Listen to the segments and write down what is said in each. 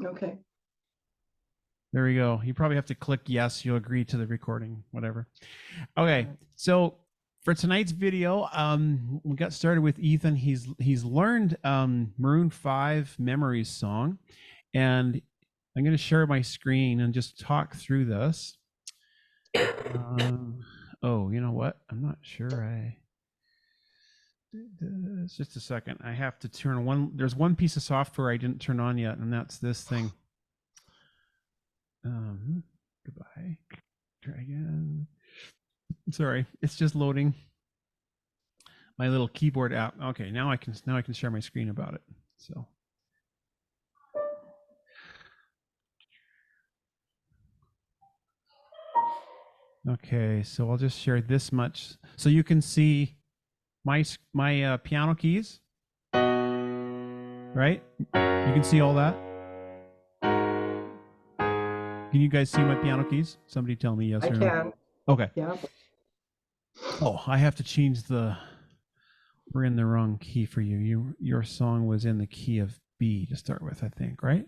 Okay. There we go. You probably have to click yes, you'll agree to the recording, whatever. Okay, so for tonight's video, we got started with Ethan. He's learned Maroon 5 Memories song, and I'm going to share my screen and just talk through this. Oh, you know what? I'm not sure I did this. Just a second. I have to turn one. There's one piece of software I didn't turn on yet, and that's this thing. Goodbye. Try again. Sorry, it's just loading my little keyboard app. Okay, now I can share my screen about it. So okay, so I'll just share this much so you can see my piano keys, right? You can see all that. Can you guys see my piano keys? Somebody tell me yes I or no. can. Okay. Yeah. Oh, I have to change the. We're in the wrong key for you. Your song was in the key of B to start with, I think, right?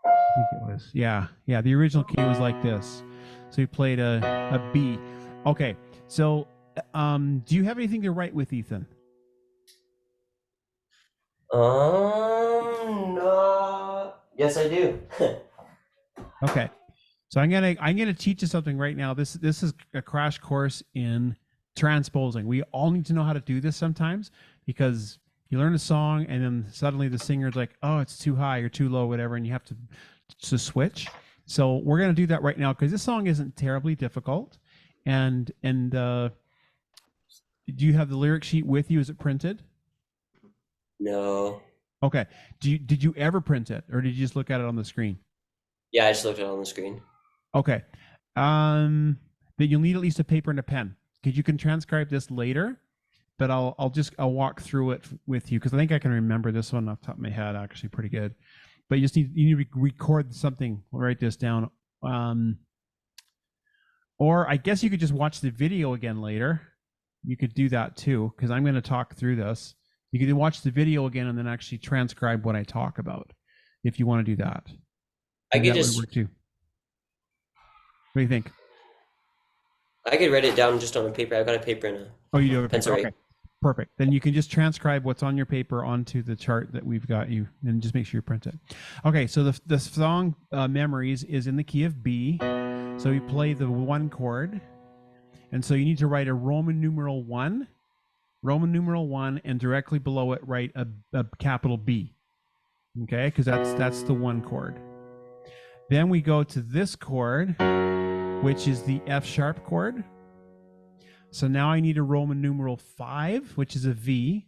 I think it was. Yeah. The original key was like this. So you played a B. Okay. So, do you have anything to write with, Ethan? No. Yes, I do. Okay. So I'm gonna teach you something right now. This is a crash course in transposing. We all need to know how to do this sometimes because you learn a song and then suddenly the singer's like, oh, it's too high or too low, whatever, and you have to switch. So we're gonna do that right now because this song isn't terribly difficult. And do you have the lyric sheet with you? Is it printed? No. Okay. Did you ever print it or did you just look at it on the screen? Yeah, I just looked at it on the screen. Okay. Then you'll need at least a paper and a pen because you can transcribe this later. But I'll walk through it with you because I think I can remember this one off the top of my head actually pretty good. But you need to record something. We'll write this down. Or I guess you could just watch the video again later. You could do that too because I'm going to talk through this. You could watch the video again and then actually transcribe what I talk about if you want to do that. I Maybe could that just would work too. What do you think? I could write it down just on a paper. I've got a paper and a Oh, you do have a pencil paper. right. Okay, perfect. Then you can just transcribe what's on your paper onto the chart that we've got you, and just make sure you print it. Okay, so the song "Memories" is in the key of B. So you play the 1 chord, and so you need to write a Roman numeral 1, and directly below it write a capital B. Okay, because that's the 1 chord. Then we go to this chord, which is the F sharp chord. So now I need a Roman numeral 5, which is a V,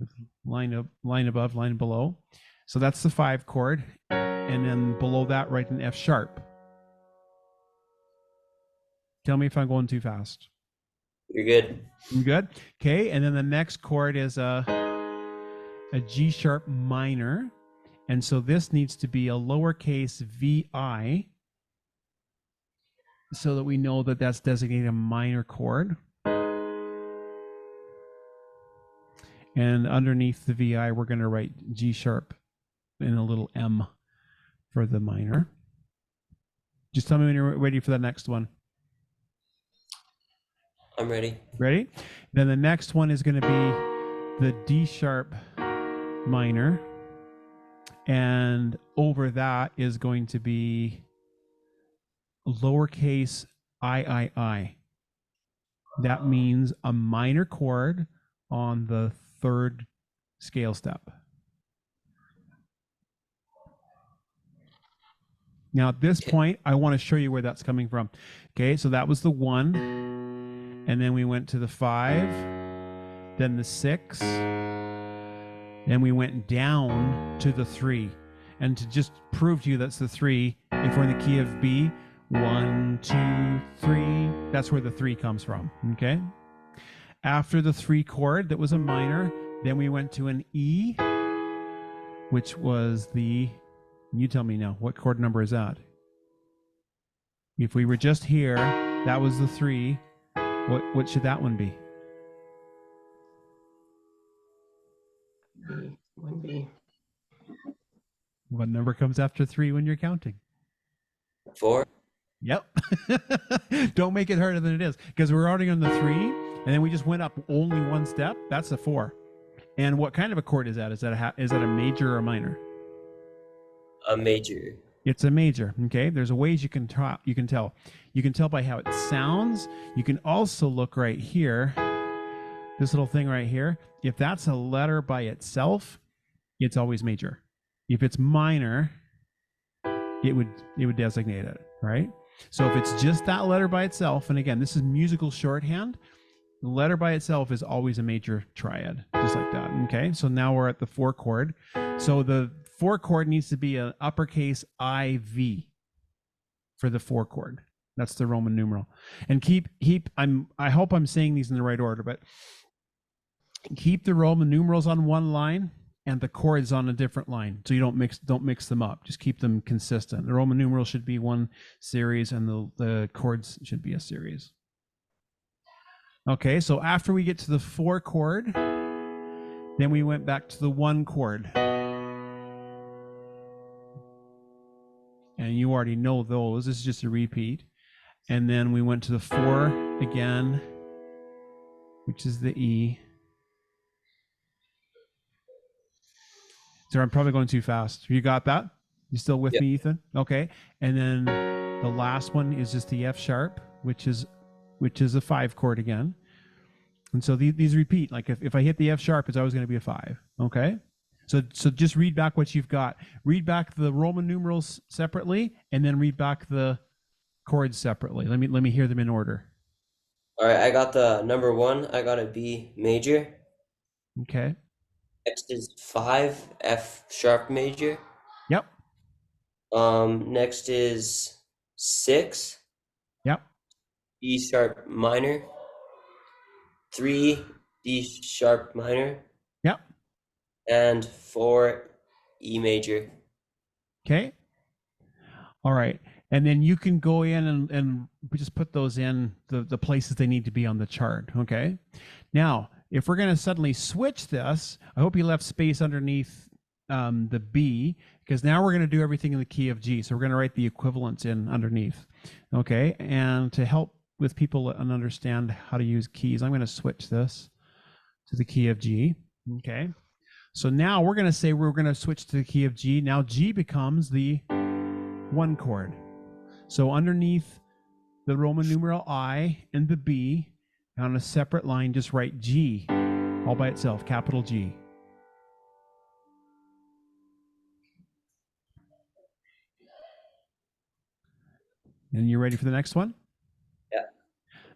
with line above, line below. So that's the 5 chord. And then below that, write an F sharp. Tell me if I'm going too fast. You're good. I'm good? Okay, and then the next chord is a G sharp minor. And so this needs to be a lowercase vi so that we know that that's designated a minor chord. And underneath the VI, we're going to write G sharp and a little M for the minor. Just tell me when you're ready for the next one. I'm ready. Ready? Then the next one is going to be the D sharp minor. And over that is going to be lowercase I. That means a minor chord on the 3rd scale step. Now at this point, I want to show you where that's coming from. Okay, so that was the 1, and then we went to the 5, then the 6, then we went down to the 3. And to just prove to you that's the 3, if we're in the key of B, 1, 2, 3, that's where the 3 comes from. Okay. After the 3 chord, that was a minor, then we went to an E, which was the. You tell me now, what chord number is that? If we were just here, that was the 3. What should that one be? B, 1B. What number comes after 3 when you're counting? 4. Yep. Don't make it harder than it is, because we're already on the 3, and then we just went up only one step. That's a 4. And what kind of a chord is that? Is that a major or a minor? A major. It's a major. Okay. There's a ways you can tell. You can tell by how it sounds. You can also look right here. This little thing right here. If that's a letter by itself, it's always major. If it's minor, it would designate it, right? So if it's just that letter by itself, and again, this is musical shorthand, the letter by itself is always a major triad, just like that. Okay, so now we're at the 4 chord. So the 4 chord needs to be an uppercase IV for the 4 chord. That's the Roman numeral. And I hope I'm saying these in the right order, but keep the Roman numerals on one line and the chords on a different line, so you don't mix them up. Just keep them consistent. The Roman numerals should be one series, and the chords should be a series. Okay, so after we get to the 4 chord, then we went back to the 1 chord. And you already know those. This is just a repeat. And then we went to the 4 again, which is the E. So I'm probably going too fast. You got that? You still with me, Ethan? Okay. And then the last one is just the F sharp, which is a 5 chord again. And so these repeat. Like if I hit the F sharp, it's always going to be a 5. Okay. So just read back what you've got. Read back the Roman numerals separately, and then read back the chords separately. Let me hear them in order. All right, I got the number 1. I got a B major. Okay. Next is 5, F sharp major. Yep. Next is 6. Yep. E sharp minor. 3, D sharp minor. Yep. And 4, E major. Okay. All right. And then you can go in and just put those in the places they need to be on the chart. Okay. Now, if we're going to suddenly switch this, I hope you left space underneath the B, because now we're going to do everything in the key of G. So we're going to write the equivalents in underneath. Okay. And to help with people and understand how to use keys, I'm going to switch this to the key of G. Okay. So now we're going to say we're going to switch to the key of G. Now G becomes the 1 chord. So underneath the Roman numeral I and the B, on a separate line, just write G all by itself, capital G. And you ready for the next one? Yeah.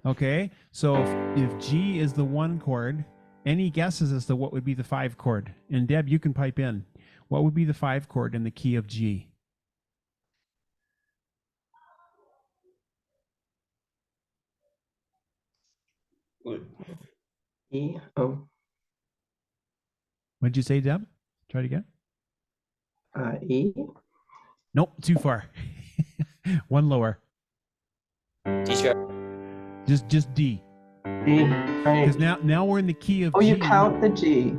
Okay, so if G is the 1 chord, any guesses as to what would be the 5 chord? And Deb, you can pipe in. What would be the 5 chord in the key of G? E. Oh. What'd you say, Deb? Try it again. E. Nope, too far. One lower. D sharp. Just D. D. Right. Because now we're in the key of Oh, G. you count the G.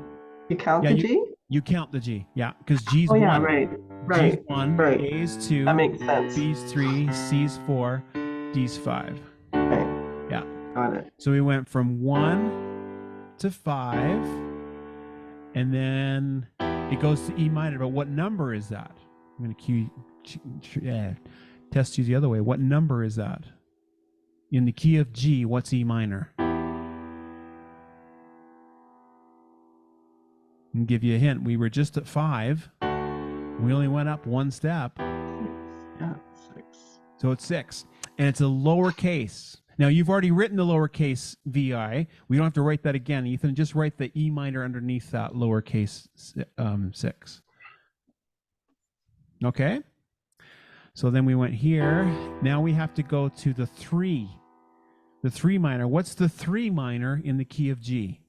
You count the G? You count the G. Yeah, because G's 1. Oh, yeah, right. G's 1, right. A's 2, That makes sense. B's 3, C's 4, D's 5. Right. Yeah. Got it. So we went from 1 to 5, and then it goes to E minor. But what number is that? I'm going to test you the other way. What number is that? In the key of G, what's E minor? I'll give you a hint. We were just at 5. We only went up 1 step. Yeah, 6. So it's 6. And it's a lowercase. Now, you've already written the lowercase VI. We don't have to write that again, Ethan. Just write the E minor underneath that lowercase 6. Okay? So then we went here. Now we have to go to the 3. The 3 minor. What's the 3 minor in the key of G?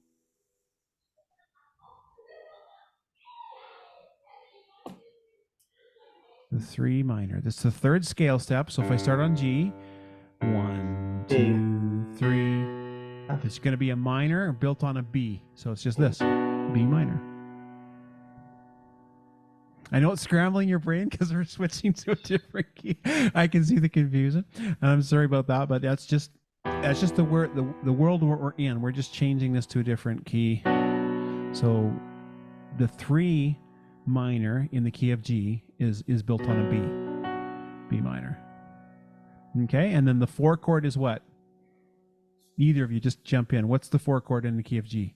The 3 minor. That's the 3rd scale step. So if I start on G, 1, 2, 3. It's going to be a minor built on a B. So it's just this, B minor. I know it's scrambling your brain because we're switching to a different key. I can see the confusion, and I'm sorry about that, but that's just the world we're in. We're just changing this to a different key. So the 3 minor in the key of G is built on a B minor. Okay, and then the 4 chord is what? Either of you just jump in. What's the 4 chord in the key of G?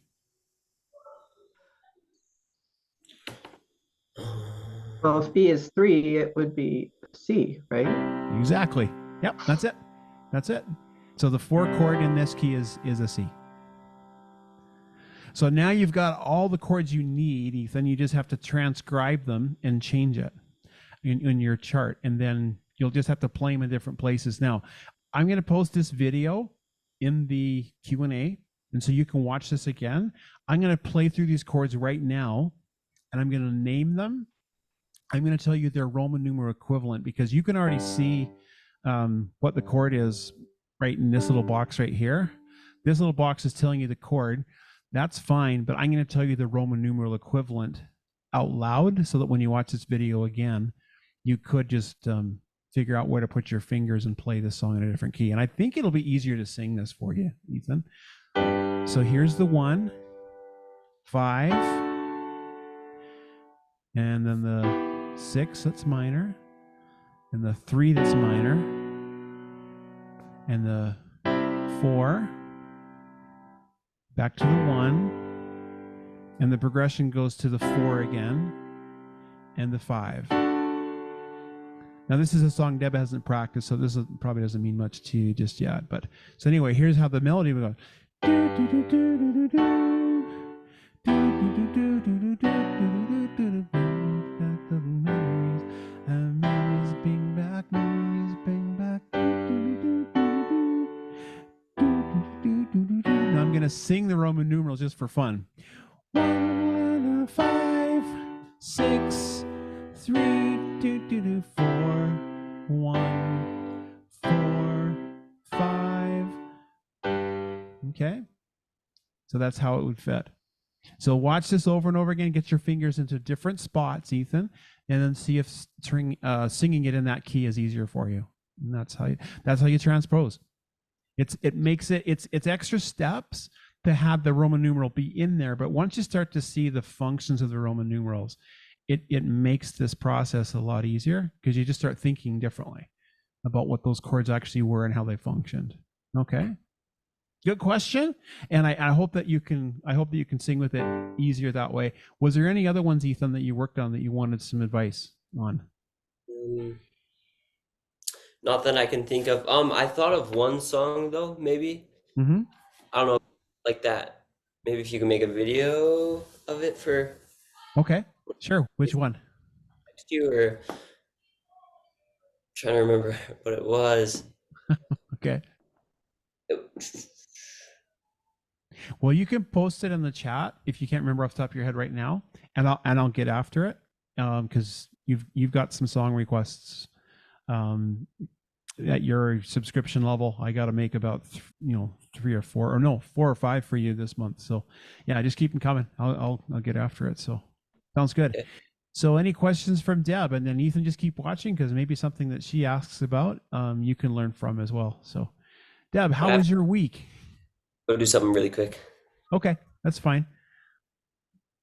Well, if B is 3, it would be C, right? Exactly. Yep, that's it. That's it. So the 4 chord in this key is a C. So now you've got all the chords you need, Ethan. You just have to transcribe them and change it in your chart. And then you'll just have to play them in different places. Now, I'm going to post this video in the Q&A. And so you can watch this again. I'm going to play through these chords right now, and I'm going to name them. I'm going to tell you their Roman numeral equivalent, because you can already see what the chord is right in this little box right here. This little box is telling you the chord. That's fine, but I'm going to tell you the Roman numeral equivalent out loud so that when you watch this video again, you could just figure out where to put your fingers and play this song in a different key. And I think it'll be easier to sing this for you, Ethan. So here's the 1, 5, and then the 6 that's minor, and the 3 that's minor, and the 4, back to the 1, and the progression goes to the 4 again, and the 5. Now this is a song Deb hasn't practiced, so this probably doesn't mean much to you just yet. But so anyway, here's how the melody would Now I'm gonna sing the Roman numerals just for fun. 1, 5, 6, 3, 2, 2, 2, 4, 1, 4, 5. Okay, so that's how it would fit. So watch this over and over again. Get your fingers into different spots, Ethan, and then see if singing it in that key is easier for you. And that's how you transpose. It's extra steps to have the Roman numeral be in there, but once you start to see the functions of the Roman numerals, it makes this process a lot easier, because you just start thinking differently about what those chords actually were and how they functioned. Okay, good question, and I hope that you can sing with it easier that way. Was there any other ones, Ethan, that you worked on that you wanted some advice on? Not that I can think of. I thought of one song though, maybe. Mm-hmm. I don't know, like that. Maybe if you can make a video of it for. Okay, sure. Which one? Next year, or trying to remember what it was. Okay. Well, you can post it in the chat if you can't remember off the top of your head right now, and I'll get after it, because you've got some song requests at your subscription level. I got to make about 3 or 4, or no, 4 or 5 for you this month. So yeah, just keep them coming. I'll get after it. So sounds good. Okay. So any questions from Deb? And then Ethan, just keep watching, because maybe something that she asks about you can learn from as well. So Deb, how was your week? Go do something really quick. Okay, that's fine.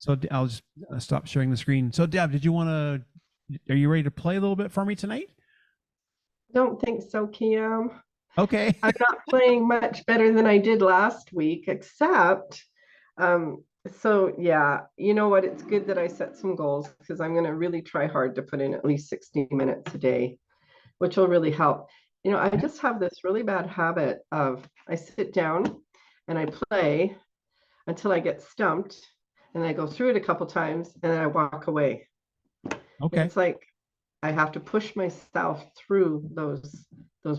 So I'll just stop sharing the screen. So Deb, are you ready to play a little bit for me tonight? Don't think so, Kiam. Okay. I'm not playing much better than I did last week, except, so yeah, you know what? It's good that I set some goals, because I'm going to really try hard to put in at least 60 minutes a day, which will really help. I just have this really bad habit of I sit down and I play until I get stumped, and I go through it a couple times, and then I walk away. Okay. It's like I have to push myself through those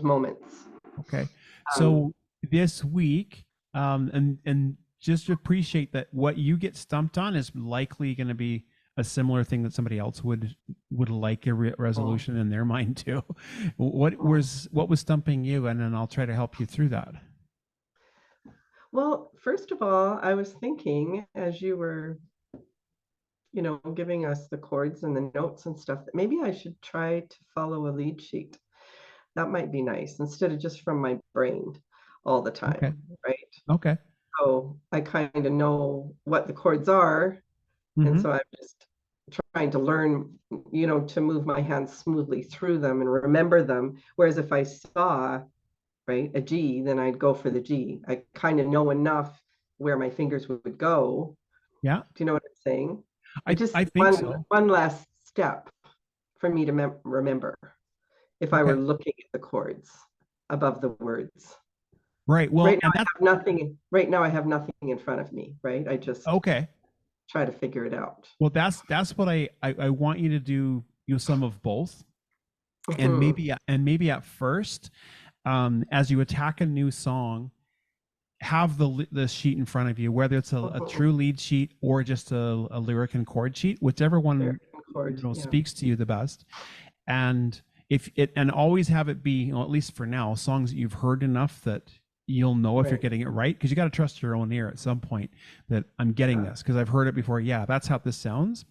moments. Okay. So this week, and just appreciate that what you get stumped on is likely going to be a similar thing that somebody else would like a resolution in their mind too. What was stumping you, and then I'll try to help you through that. Well, first of all, I was thinking as you were you know, giving us the chords and the notes and stuff, that maybe I should try to follow a lead sheet. That might be nice instead of just from my brain all the Okay. time, right? Okay. So I kind of know what the chords are, and Mm-hmm. so I'm just trying to learn, you know, to move my hands smoothly through them and remember them. Whereas if I saw, right, a G, then I'd go for the G. I kind of know enough where my fingers would go. Yeah. Do you know what I'm saying? It just I think so. one less step for me to remember if I were Okay. looking at the chords above the words. Right. Well, Right now and I that's have nothing. Right now I have nothing in front of me. Right. I just okay. try to figure it out. Well, that's what I want you to do. You some of both, and Mhm. maybe at first, as you attack a new song, have the sheet in front of you, whether it's a Mhm. true lead sheet or just a lyric and chord sheet, whichever one Chord, yeah. speaks to you the best. And if it and always have it be, you know, at least for now, songs that you've heard enough that you'll know if you're Right. getting it right, because you got to trust your own ear at some point that I'm getting Yeah. this because I've heard it before. Yeah, that's how this sounds.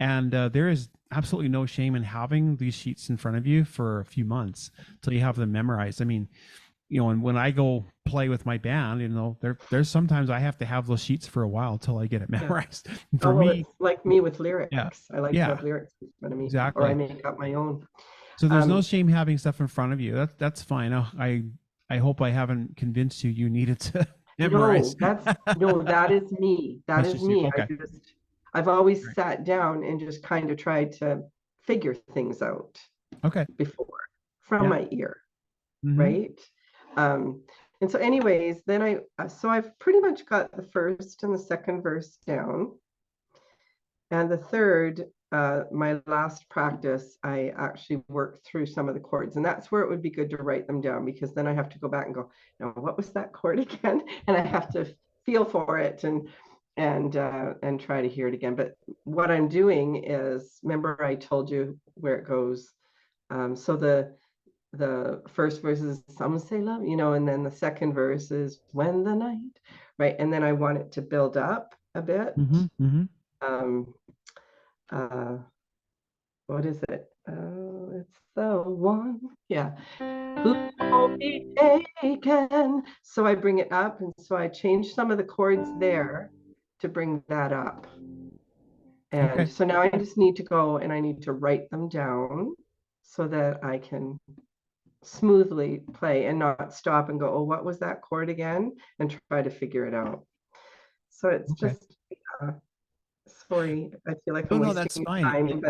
And there is absolutely no shame in having these sheets in front of you for a few months till you have them memorized. I mean, you know, and when I go play with my band, you know, there's sometimes I have to have those sheets for a while till I get it Yeah. memorized. Oh, For well, me, it's like me with lyrics. yeah, I like to yeah, have lyrics in front of me, or I exactly. make up my own. So there's no Um, shame having stuff in front of you. That's fine. I hope I haven't convinced you you needed to memorize. no, that is me. That That's is just you. me. Okay. I've always Right. sat down and just kind of tried to figure things out Okay. before from Yeah. my ear, Mm-hmm. right? Um, and so anyways, then so I've pretty much got the first and the second verse down. And the third, my last practice, I actually worked through some of the chords. And that's where it would be good to write them down, because then I have to go back and go, now what was that chord again? And I have to feel for it and try to hear it again. But what I'm doing is, remember I told you where it goes. So the first verse is some say love, you know, and then the second verse is when the night, right? And then I want it to build up a bit. Mm-hmm. Mm-hmm. Um, uh, what is it? Oh, it's the one, yeah, who won't be taken. So I bring it up, and so I change some of the chords there to bring that up. And Okay. so now I just need to go and I need to write them down so that I can smoothly play and not stop and go, oh, what was that chord again? And try to figure it out. So it's Okay. just, sorry, I feel like No, I'm no, that's wasting fine. time,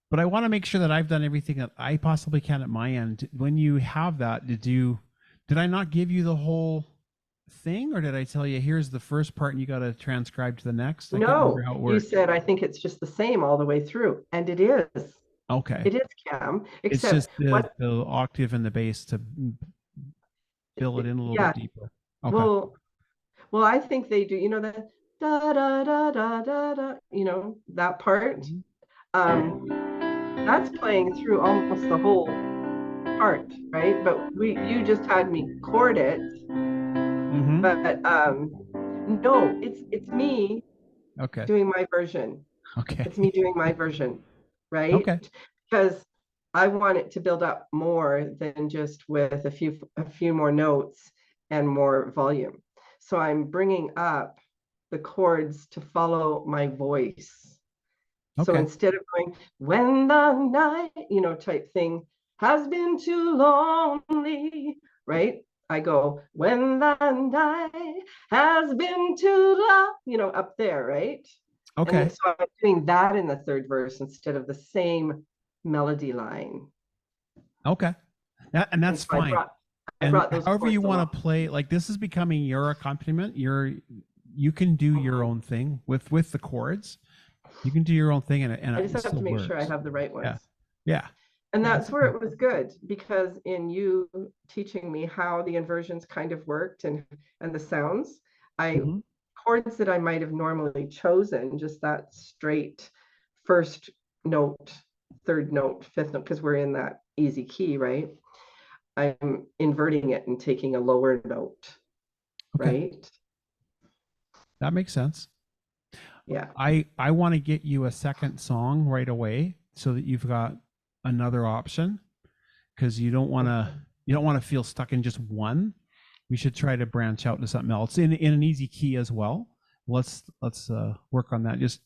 But I want to make sure that I've done everything that I possibly can at my end. When you have that, did I not give you the whole thing, or did I tell you here's the first part and you got to transcribe to the next? I can't remember no, how it you worked. said, I think it's just the same all the way through. And it is. Okay. It is, Cam, It's except just the what, the octave and the bass to fill it in a little yeah, bit deeper. Okay. well, I think they do, you know, the da da da da da da, you know, that part. Mhm. Um, that's playing through almost the whole part, right? But you just had me chord it, Mm-hmm. but no, it's me Okay. doing my version. Okay. It's me doing my version, right? Okay. Because I want it to build up more than just with a few more notes and more volume. So I'm bringing up the chords to follow my voice. So Okay. instead of going, when the night, you know, type thing has been too lonely, right? I go, when the night has been too long, you know, up there, right? And then Okay. so I'm doing that in the third verse instead of the same melody line. Okay. And And that's so fine. I And brought those however you chords want along. to play, like this is becoming your accompaniment. You can do your Mhm. own thing with the chords. You can do your own thing, and I it just have still to make sure I works. have the right Yeah. ones. Yeah. And Yeah. that's That's where okay. it was good, because in you teaching me how the inversions kind of worked and the sounds, I Hmm. chords that I might have normally chosen, just that straight first note, third note, fifth note, because we're in that easy key, right? I'm inverting it and taking a lower note, Okay. right? That makes sense. Yeah. I want to get you a second song right away so that you've got another option, because you don't want to feel stuck in just one. We should try to branch out to something else in an easy key as well. Let's work on that. Just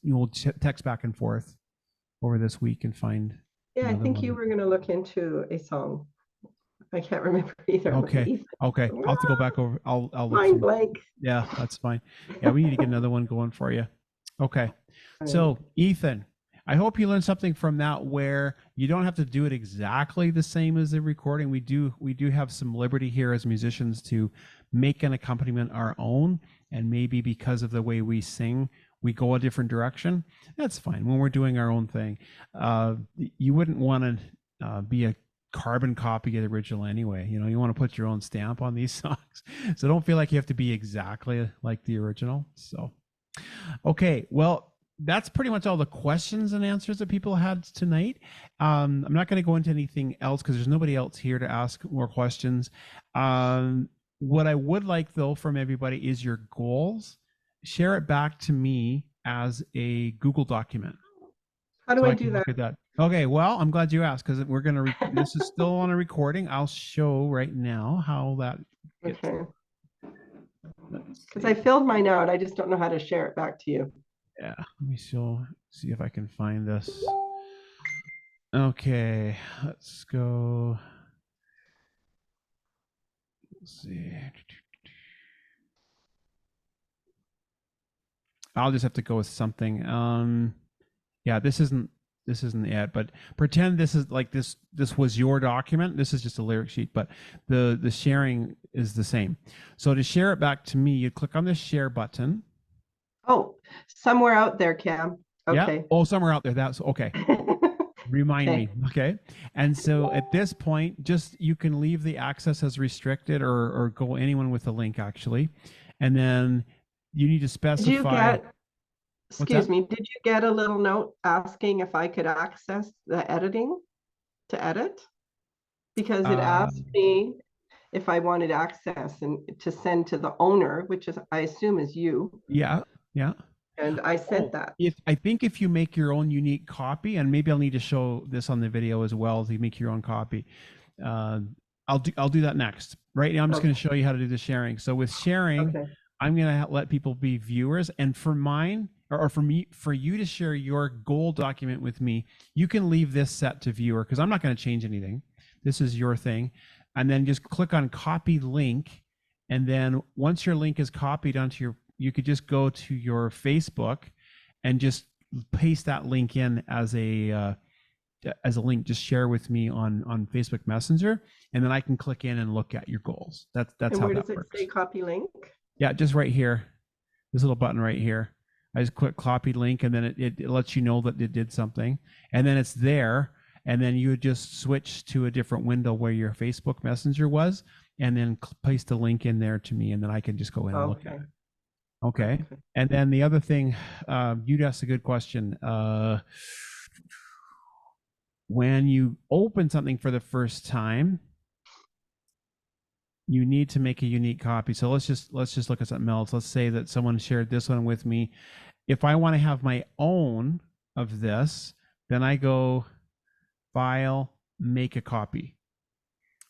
text back and forth over this week and find Yeah, I another think one. you were going to look into a song. I can't remember either. I'm like, Okay. Ethan, Okay. I'll have to go back over. I'll look mind through. blank. Yeah, that's fine. Yeah, we need to get another one going for you. Okay. So, Ethan, I hope you learned something from that, where you don't have to do it exactly the same as the recording. We do have some liberty here as musicians to make an accompaniment our own, and maybe because of the way we sing, we go a different direction. That's fine when we're doing our own thing. You wouldn't want to be a carbon copy of the original anyway. You want to put your own stamp on these songs, so don't feel like you have to be exactly like the original. So okay, well, that's pretty much all the questions and answers that people had tonight. I'm not going to go into anything else because there's nobody else here to ask more questions. What I would like, though, from everybody is your goals. Share it back to me as a Google document. How do so I can do that? look at that. Okay, well, I'm glad you asked, because we're going to, this is still on a recording. I'll show right now how that gets. Okay. Because I filled mine out. I just don't know how to share it back to you. Yeah, let me see if I can find this. Okay, let's go. Let's see. I'll just have to go with something. Yeah, this isn't it, but pretend this is like this was your document. This is just a lyric sheet, but the sharing is the same. So to share it back to me, you click on the share button. Oh, somewhere out there, Cam. Okay. Yeah. Oh, somewhere out there. That's okay. Remind me. Okay. And so at this point, just you can leave the access as restricted, or go anyone with a link, actually. And then you need to specify. Excuse me, did you get a little note asking if I could access the editing to edit? Because it asked me if I wanted access and to send to the owner, which is, I assume, is you. Yeah. Yeah. And I said that. I think if you make your own unique copy, and maybe I'll need to show this on the video as well, if you make your own copy. I'll do that next. Right now, I'm just going to show you how to do the sharing. So with sharing, I'm going to let people be viewers, and for mine, or for you to share your goal document with me, you can leave this set to viewer, because I'm not going to change anything. This is your thing. And then just click on copy link. And then once your link is copied onto you could just go to your Facebook and just paste that link in as a link. Just share with me on Facebook Messenger, and then I can click in and look at your goals. That's how that works. Where does it say copy link? Yeah, just right here, this little button right here. I just click copy link, and then it lets you know that it did something, and then it's there. And then you would just switch to a different window where your Facebook Messenger was, and then paste the link in there to me, and then I can just go in and look at it. Okay. And then the other thing, you'd asked a good question. When you open something for the first time, you need to make a unique copy. So let's just look at something else. Let's say that someone shared this one with me. If I want to have my own of this, then I go File, Make a Copy.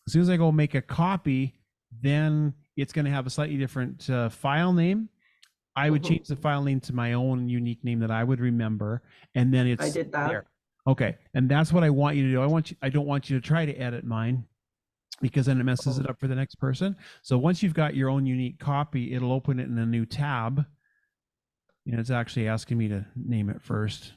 As soon as I go make a copy, then it's going to have a slightly different file name. I would change the file name to my own unique name that I would remember, and then it's I did that. there. Okay, and that's what I want you to do. I don't want you to try to edit mine, because then it messes it up for the next person. So once you've got your own unique copy, it'll open it in a new tab. It's actually asking me to name it first.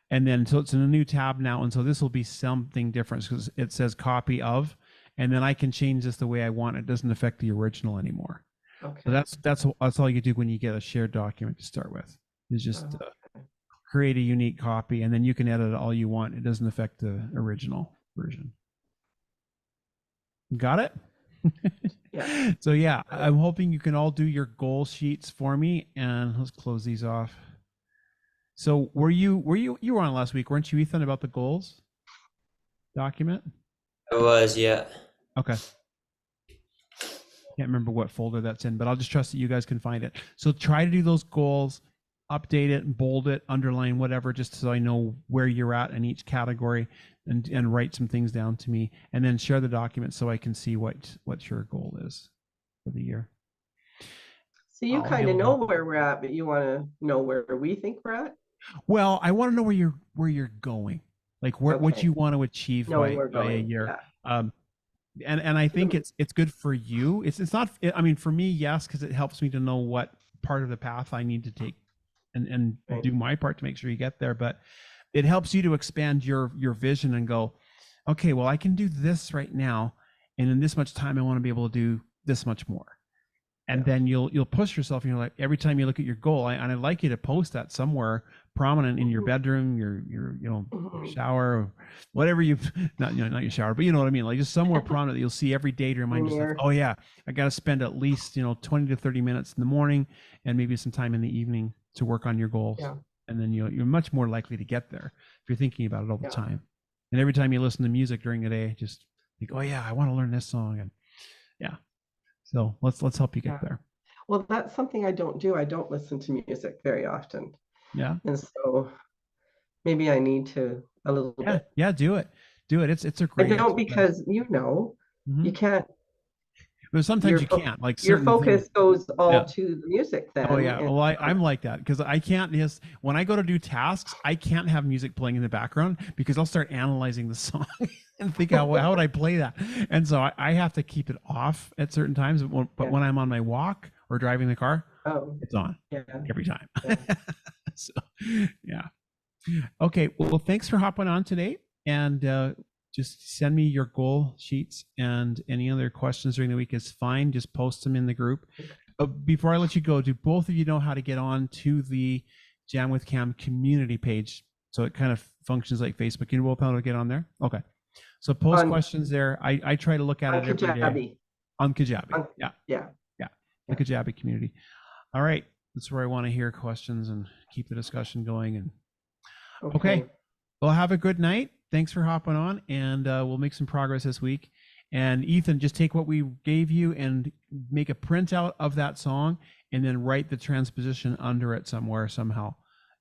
And then so it's in a new tab now, and so this will be something different because it says copy of, and then I can change this the way I want. It doesn't affect the original anymore. Okay. So that's all you do when you get a shared document to start with. Is just create a unique copy, and then you can edit it all you want. It doesn't affect the original version. Got it? Yeah. So yeah, I'm hoping you can all do your goal sheets for me, and let's close these off. So you were on last week, weren't you, Ethan, about the goals document? I was, yeah. Okay. Can't remember what folder that's in, but I'll just trust that you guys can find it. So try to do those goals, update it, bold it, underline whatever, just so I know where you're at in each category, and write some things down to me, and then share the document so I can see what your goal is for the year. So you I'll kind of handle know that. where we're at, but you want to know where we think we're at? Well, I want to know where you're going, like what Okay. you want to achieve Knowing by, we're by a going, year. yeah. And I think it's good for you. It's not. I mean, for me, yes, because it helps me to know what part of the path I need to take, and Right. do my part to make sure you get there. But it helps you to expand your vision and go, okay, well, I can do this right now, and in this much time, I want to be able to do this much more. And Yeah. then you'll push yourself, and you're like, every time you look at your goal, and I'd like you to post that somewhere prominent in your bedroom, your your Mhm. shower, or whatever you, not not your shower, but you know what I mean, like just somewhere prominent that you'll see every day to remind yourself, Mirror. oh yeah, I got to spend at least 20 to 30 minutes in the morning, and maybe some time in the evening to work on your goals. Yeah. And then you're much more likely to get there if you're thinking about it all the Yeah. time. And every time you listen to music during the day, just think, oh yeah, I want to learn this song. And yeah, so let's help you get Yeah. there. Well, that's something I don't do. I don't listen to music very often. Yeah. And so maybe I need to a little bit. Yeah, do it. It's a I great don't exercise. because you can't, But sometimes you can't, like your certain focus things. goes all Yeah. to the music then. Oh yeah. and- Well, I'm like that because I can't just, when I go to do tasks, I can't have music playing in the background because I'll start analyzing the song and think how would I play that. And so I have to keep it off at certain times. But Yeah. when I'm on my walk or driving the car, Oh, it's on yeah. every time. Yeah. So yeah. Okay. Well, thanks for hopping on today, and just send me your goal sheets, and any other questions during the week is fine. Just post them in the group. Before I let you go, do both of you know how to get on to the Jam with Cam community page? So it kind of functions like Facebook. You both know how to get on there? Okay. So post On- questions there. I try to look at On it every day. Kajabi. On Kajabi. On- Yeah. Yeah. The Kajabi community. All right. That's where I want to hear questions and keep the discussion going. And okay. Well, have a good night. Thanks for hopping on, and we'll make some progress this week. And Ethan, just take what we gave you and make a printout of that song, and then write the transposition under it somewhere somehow,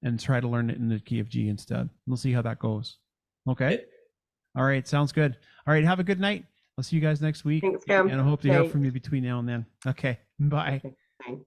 and try to learn it in the key of G instead. We'll see how that goes. Okay. All right. Sounds good. All right. Have a good night. I'll see you guys next week. Thanks, Cam. And I hope to hear Okay. from you between now and then. Okay. Bye. Okay. Thanks.